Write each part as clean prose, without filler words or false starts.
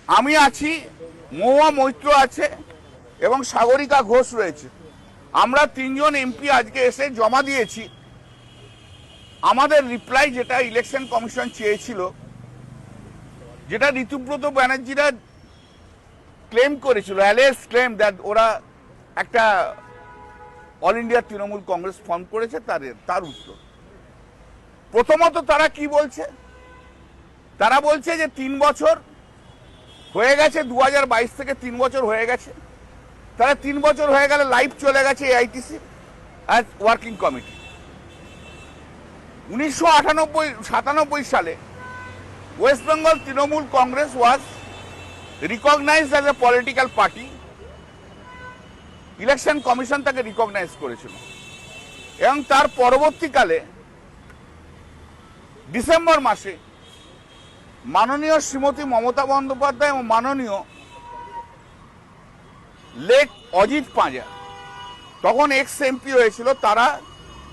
আমি আছি, মহুয়া মৈত্র আছে এবং সাগরিকা ঘোষ রয়েছে। আমরা তিনজন এমপি আজকে এসে জমা দিয়েছি আমাদের রিপ্লাই, যেটা ইলেকশন কমিশন চেয়েছিল, যেটা ঋতুব্রত ব্যানার্জিরা ক্লেম করেছিল, অ্যালেজ ক্লেম দ্যাট ওরা একটা all India Trinamool Congress form করেছে, তার উত্তর। প্রথমত তারা কি বলছে? তারা বলছে যে 3 বছর হয়ে গেছে, 2022 থেকে 3 বছর হয়ে গেছে। তারা 3 বছর হয়ে গেলে লাইভ চলে গেছে এআইটিসি অ্যাজ ওয়ার্কিং কমিটি। 1997 সালে West Bengal Trinamool Congress was recognised as a political party. Election commission তাকে রিকগনাইজ করেছিল এবং তার পরবর্তীকালে ডিসেম্বর মাসে মাননীয় শ্রীমতী মমতা বন্দ্যোপাধ্যায় এবং মাননীয় লেক অজিত পাঁজা, তখন এক্স এমপি হয়েছিল, তারা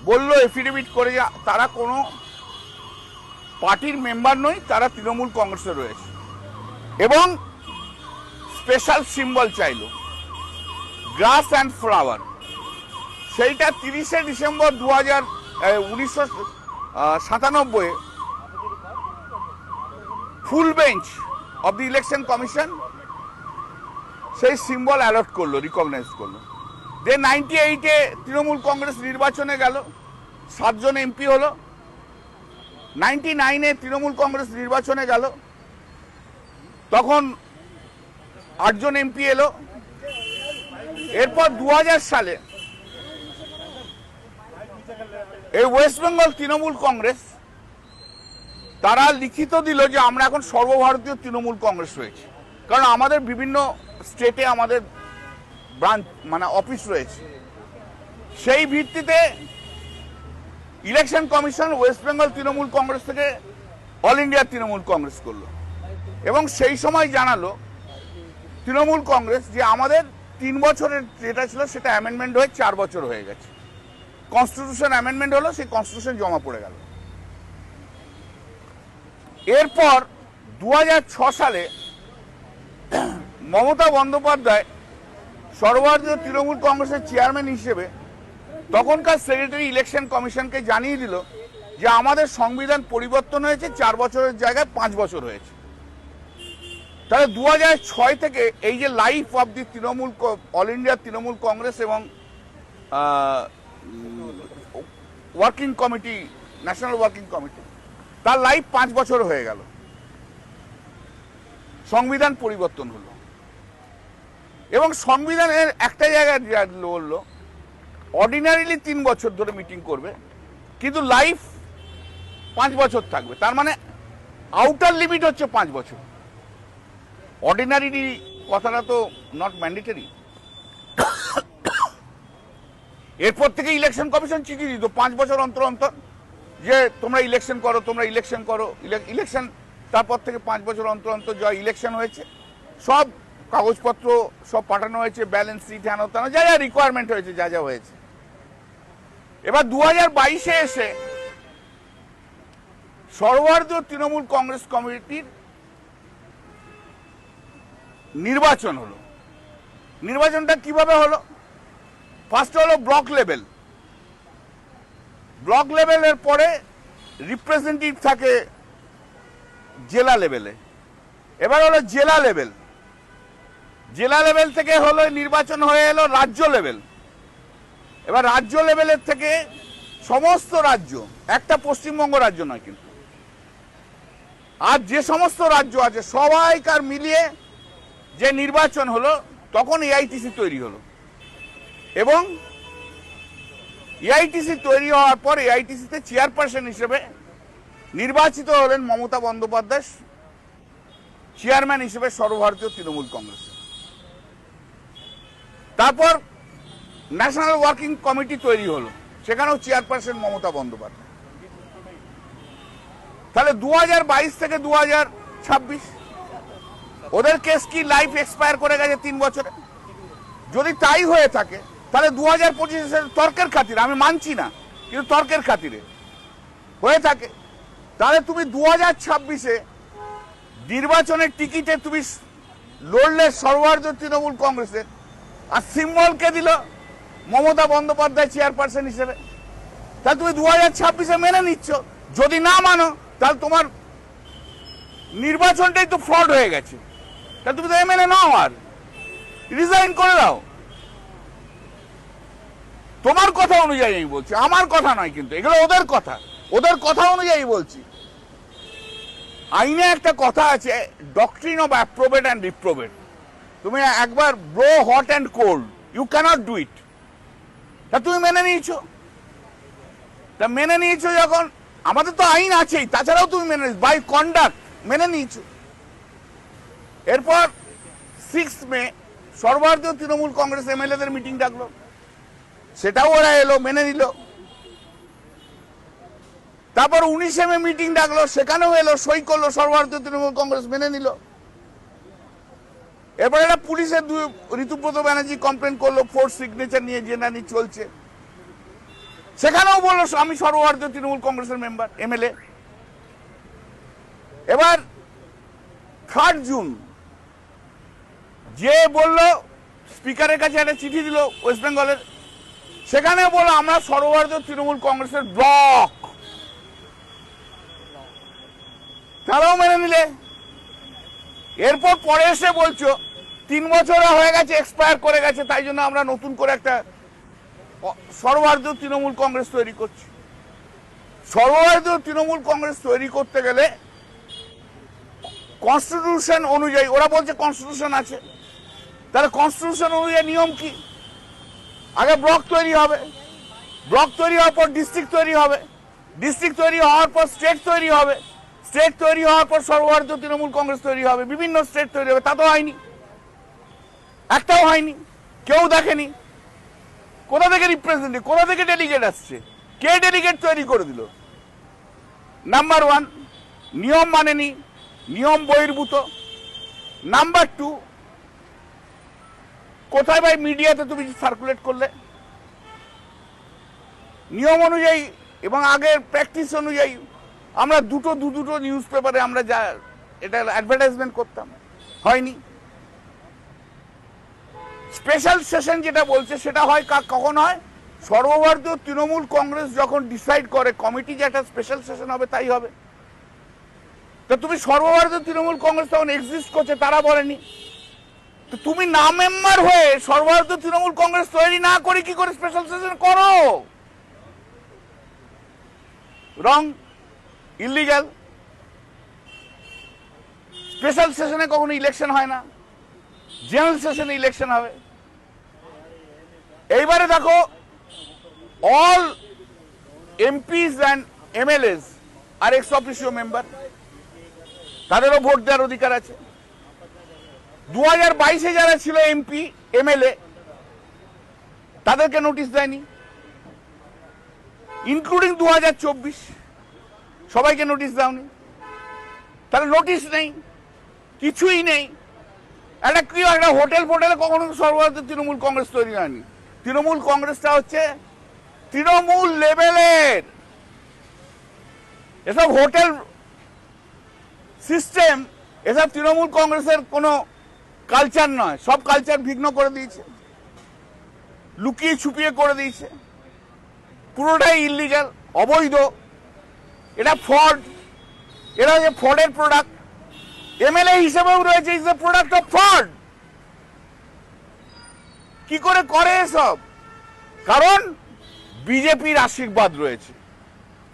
বলল এফিডেভিট করে যে তারা কোনো পার্টির মেম্বার নয়, তারা তৃণমূল কংগ্রেসে রয়েছে এবং স্পেশাল সিম্বল চাইল গ্রাস অ্যান্ড ফ্লাওয়ার। সেইটা 30শে December 1997 full bench of the election commission সেই সিম্বল অ্যালট করলো, রিকগনাইজ করলো। যে 98-এ তৃণমূল কংগ্রেস নির্বাচনে গেল, 7 জন এমপি হলো। 99-এ তৃণমূল কংগ্রেস নির্বাচনে গেল, তখন 8 জন এমপি এলো। এরপর 2000 সালে এই ওয়েস্ট বেঙ্গল তৃণমূল কংগ্রেস তারা লিখিত দিল যে আমরা এখন সর্বভারতীয় তৃণমূল কংগ্রেস রয়েছে, কারণ আমাদের বিভিন্ন স্টেটে আমাদের ব্রাঞ্চ মানে অফিস রয়েছে। সেই ভিত্তিতে election commission West Bengal Trinamool Congress থেকে অল ইন্ডিয়া তৃণমূল কংগ্রেস করলো এবং সেই সময় জানালো তৃণমূল কংগ্রেস যে আমাদের 3 বছরের যেটা ছিল সেটা অ্যামেন্ডমেন্ট হয়ে 4 বছর হয়ে গেছে। কনস্টিটিউশন অ্যামেন্ডমেন্ট হলো, সেই কনস্টিটিউশন জমা পড়ে গেল। এরপর 2006 সালে মমতা বন্দ্যোপাধ্যায় সর্বভারতীয় তৃণমূল কংগ্রেসের চেয়ারম্যান হিসেবে তখনকার সেক্রেটারি ইলেকশন কমিশনকে জানিয়ে দিল যে আমাদের সংবিধান পরিবর্তন হয়েছে, 4 বছরের জায়গায় 5 বছর হয়েছে। তাহলে 2006 থেকে এই যে life of the Trinamool all India Trinamool Congress এবং working committee, national working committee, তার লাইফ 5 বছর হয়ে গেল। সংবিধান পরিবর্তন হলো এবং সংবিধানের একটা জায়গায় বললো অর্ডিনারিলি 3 বছর ধরে মিটিং করবে, কিন্তু লাইফ 5 বছর থাকবে। তার মানে আউটার লিমিট হচ্ছে 5 বছর। অর্ডিনারি কথাটা তো নট ম্যান্ডেটরি। এরপর থেকে ইলেকশন কমিশন চিঠি দিত 5 বছর অন্তর অন্তর যে তোমরা ইলেকশন করো, তোমরা ইলেকশন করো। ইলেকশন তারপর থেকে 5 বছর অন্তর অন্তর যা ইলেকশন হয়েছে সব কাগজপত্র সব পাঠানো হয়েছে, ব্যালেন্স শিট, হ্যান ত্যান, যা যা রিকোয়ারমেন্ট হয়েছে, যা যা হয়েছে। এবার 2022-এ এসে সর্বভারতীয় তৃণমূল কংগ্রেস কমিটির নির্বাচন হলো। নির্বাচনটা কিভাবে হলো? ফার্স্ট হলো ব্লক লেভেল। ব্লক লেভেলের পরে রিপ্রেজেন্টেটিভ থাকে জেলা লেভেলে। এবার হলো জেলা লেভেল। জেলা লেভেল থেকে হলো নির্বাচন হয়ে এলো রাজ্য লেভেল। এবার রাজ্য লেভেলের থেকে সমস্ত রাজ্য, একটা পশ্চিমবঙ্গ রাজ্য নয় কিন্তু, আর যে সমস্ত রাজ্য আছে সবাইকার মিলিয়ে যে নির্বাচন হলো, তখন এআইটিসি তৈরি হলো এবং এআইটিসি তৈরি হওয়ার পর এআইটিসিতে চেয়ারপারসন হিসেবে নির্বাচিত হলেন মমতা বন্দ্যোপাধ্যায়, চেয়ারম্যান হিসেবে সর্বভারতীয় তৃণমূল কংগ্রেস। তারপর ন্যাশনাল ওয়ার্কিং কমিটি তৈরি হলো, সেখানেও চেয়ারপারসন মমতা বন্দ্যোপাধ্যায়। তাহলে 2022 থেকে 2026 ওদের কেস কি লাইফ এক্সপায়ার করে গেছে 3 বছরে? যদি তাই হয়ে থাকে তাহলে 2025 তর্কের খাতিরে, আমি মানছি না কিন্তু তর্কের খাতিরে হয়ে থাকে, তাহলে তুমি 2026-এ নির্বাচনের টিকিটে তুমি লড়লে সর্বভারতীয় তৃণমূল কংগ্রেসের, আর সিম্বলকে দিল মমতা বন্দ্যোপাধ্যায় চেয়ারপারসন হিসেবে। তাহলে তুমি 2026-এ মেনে নিচ্ছ। যদি না মানো তাহলে তোমার নির্বাচনটাই তো ফ্রড হয়ে গেছে। তাহলে তুমি তো মেনে নাও আর রিজাইন করে দাও। তোমার কথা অনুযায়ী আমি বলছি, আমার কথা নয়, কিন্তু এগুলো ওদের কথা অনুযায়ী বলছি। আইনে একটা কথা আছে, doctrine of approbate and reprobate. তুমি একবার blow hot and cold, you cannot do it. তা তুমি মেনে নিয়েছো, যখন আমাদের তো আইন আছেই, তাছাড়াও তুমি মেনে বাই কন্ডাক্ট মেনে নিয়েছো। এরপর 6 মে সর্বভারতীয় তৃণমূল কংগ্রেস এমএলএদের মিটিং ডাকলো, সেটাও ওরা এলো, মেনে নিল। তারপর 19 মে মিটিং ডাকলো, সেখানেও এলো, সই করলো, সর্বভারতীয় তৃণমূল কংগ্রেস মেনে নিল। এরপর এটা পুলিশের ঋতুব্রত ব্যানার্জি কমপ্লেন করলো, ফোর্স সিগনেচার নিয়ে জেনানি চলছে, সেখানেও বললো আমি সর্বভারতীয় তৃণমূল কংগ্রেসের মেম্বার, এমএলএ। এবার 3 জুন যে বললো, স্পিকারের কাছে একটা চিঠি দিল ওয়েস্ট বেঙ্গলের, সেখানে বললো আমরা সর্বভারতীয় তৃণমূল কংগ্রেসের ব্লক, তারাও মেনে নিলে। এরপর পরে এসে বলছো 3 বছর হয়ে গেছে, এক্সপায়ার করে গেছে, তাই জন্য আমরা নতুন করে একটা সর্বভারতীয় তৃণমূল কংগ্রেস তৈরি করছি। সর্বভারতীয় তৃণমূল কংগ্রেস তৈরি করতে গেলে কনস্টিটিউশন অনুযায়ী, ওরা বলছে কনস্টিটিউশন আছে, তাহলে কনস্টিটিউশন অনুযায়ী নিয়ম কি? আগে ব্লক তৈরি হবে, ব্লক তৈরি হওয়ার পর ডিস্ট্রিক্ট তৈরি হবে, ডিস্ট্রিক্ট তৈরি হওয়ার পর স্টেট তৈরি হবে, স্টেট তৈরি হওয়ার পর সর্বভারতীয় তৃণমূল কংগ্রেস তৈরি হবে, বিভিন্ন স্টেট তৈরি হবে। তা তো হয়নি, একটাও হয়নি, কেউ দেখেনি। কোথা থেকে রিপ্রেজেন্টেটিভ, কোথা থেকে ডেলিগেট আসছে, কে ডেলিগেট তৈরি করে দিল? নাম্বার 1, নিয়ম মানেনি, নিয়ম বহির্ভূত। নাম্বার 2, কোথায় ভাই মিডিয়াতে তুমি সার্কুলেট করলে? নিয়ম অনুযায়ী এবং আগের প্র্যাকটিস অনুযায়ী আমরা দুটো নিউজ পেপারে আমরা যা এটা অ্যাডভার্টাইজমেন্ট করতাম, হয়নি। স্পেশাল সেশন যেটা বলছে সেটা হয় কখন হয়? সর্বভারতীয় তৃণমূল কংগ্রেস যখন ডিসাইড করে কমিটি যে একটা স্পেশাল সেশন হবে, তাই হবে। তো তুমি সর্বভারতীয় তৃণমূল কংগ্রেস তখন এক্সিস্ট করছে, তারা বলেনি। তো তুমি না মেম্বার হয়ে সর্বভারতীয় তৃণমূল কংগ্রেস তৈরি না করে কি করে স্পেশাল সেশন করো? রং, ইলিগাল। স্পেশাল সেশনে কখনো ইলেকশন হয় না, জেনারেল সেশনে ইলেকশন হবে। এইবারে দেখো, all MPs and MLAs are ex officio member, তাদেরও ভোট দেওয়ার অধিকার আছে। 2022-এ যারা ছিল এমপি এমএলএ, তাদেরকে নোটিশ দেয়নি, ইনক্লুডিং 2024 সবাইকে নোটিশ দাওনি। তাহলে নোটিশ নেই, কিছুই নেই। একটা হোটেলে কখনো সর্বভারতীয় তৃণমূল কংগ্রেস তৈরি হয়নি। তৃণমূল কংগ্রেসটা হচ্ছে তৃণমূল লেভেলের, এসব হোটেল সিস্টেম, এসব তৃণমূল কংগ্রেসের কোনো কালচার নয়। সব কালচার ভিন্ন করে দিয়েছে, লুকিয়ে ছুপিয়ে করে দিয়েছে, পুরোটাই ইলিগাল, অবৈধ। এটা ফ্রড, এটা হচ্ছে ফ্রডের প্রোডাক্ট। এমএলএ হিসেবেও রয়েছে, is the product of fraud. কি করে এসব? কারণ বিজেপির আশীর্বাদ রয়েছে।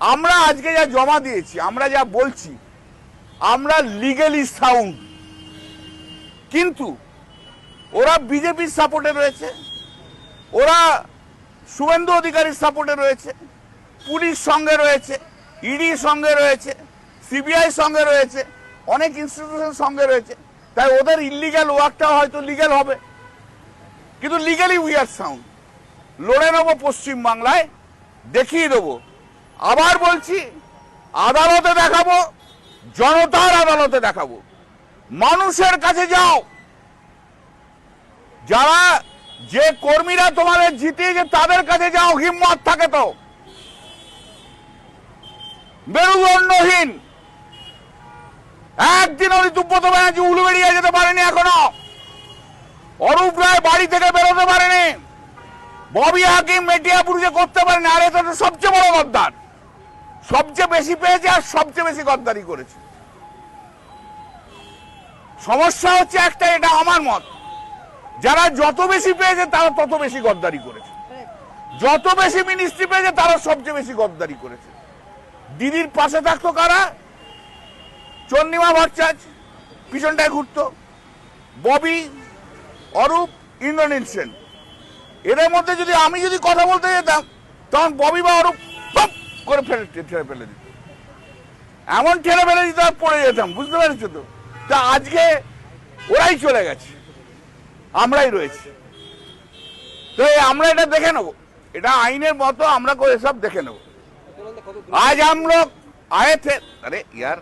আমরা আজকে যা জমা দিয়েছি, আমরা যা বলছি, আমরা লিগ্যালি সাউন্ড, কিন্তু ওরা বিজেপির সাপোর্টে রয়েছে, ওরা শুভেন্দু অধিকারীর সাপোর্টে রয়েছে, পুলিশ সঙ্গে রয়েছে, ইডি সঙ্গে রয়েছে, সিবিআই সঙ্গে রয়েছে, অনেক ইনস্টিটিউশন সঙ্গে রয়েছে। তাই ওদের ইলিগ্যাল ওয়ার্কটা হয়তো লিগ্যাল হবে, কিন্তু লিগ্যালি উই আর সাউন্ড। লড়ে নেবো পশ্চিম বাংলায়, দেখিয়ে দেবো। আবার বলছি, আদালতে দেখাবো, জনতার আদালতে দেখাবো। মানুষের কাছে যাও, যারা যে কর্মীরা তোমাদের জিতিয়েছে তাদের কাছে যাও, হিম্মত থাকে তো। মেরুদণ্ডহীন একদিনও ঋতুব্রত ব্যানার্জি উলুবেড়িয়া যেতে পারেনি এখনো। অরূপ রায় বাড়ি থেকে বেরোতে পারেনি। ববি হাকিম মেটিয়াপুরে করতে পারেনি। আর এটা তো সবচেয়ে বড় গদ্দার, সবচেয়ে বেশি পেয়েছে আর সবচেয়ে বেশি গদ্দারি করেছে। সমস্যা হচ্ছে একটা, এটা আমার মত, যারা যত বেশি পেয়েছে তারা তত বেশি গদ্দারি করেছে, যত বেশি মিনিস্ট্রি পেয়েছে তারা সবচেয়ে বেশি গদ্দারি করেছে। দিদির পাশে থাকতো কারা? চন্দ্রিমা ভট্টাচার্য পিছনটায় ঘুরতো, ববি, অরূপ, ইন্দ্রনীল সেন। এদের মধ্যে যদি আমি কথা বলতে যেতাম তখন ববি বা অরূপ পপ করে ঠেলে ফেলে দিত, এমন ঠেলে ফেলে দিত আর পড়ে যেতাম। বুঝতে পেরেছো তো? তা আজকে ওরাই চলে গেছে, আমরাই রয়েছি। তো আমরা এটা দেখে নেবো, এটা আইনের মতো আমরা করে সব দেখে নেবো। आज हम लोग आए थे, अरे यार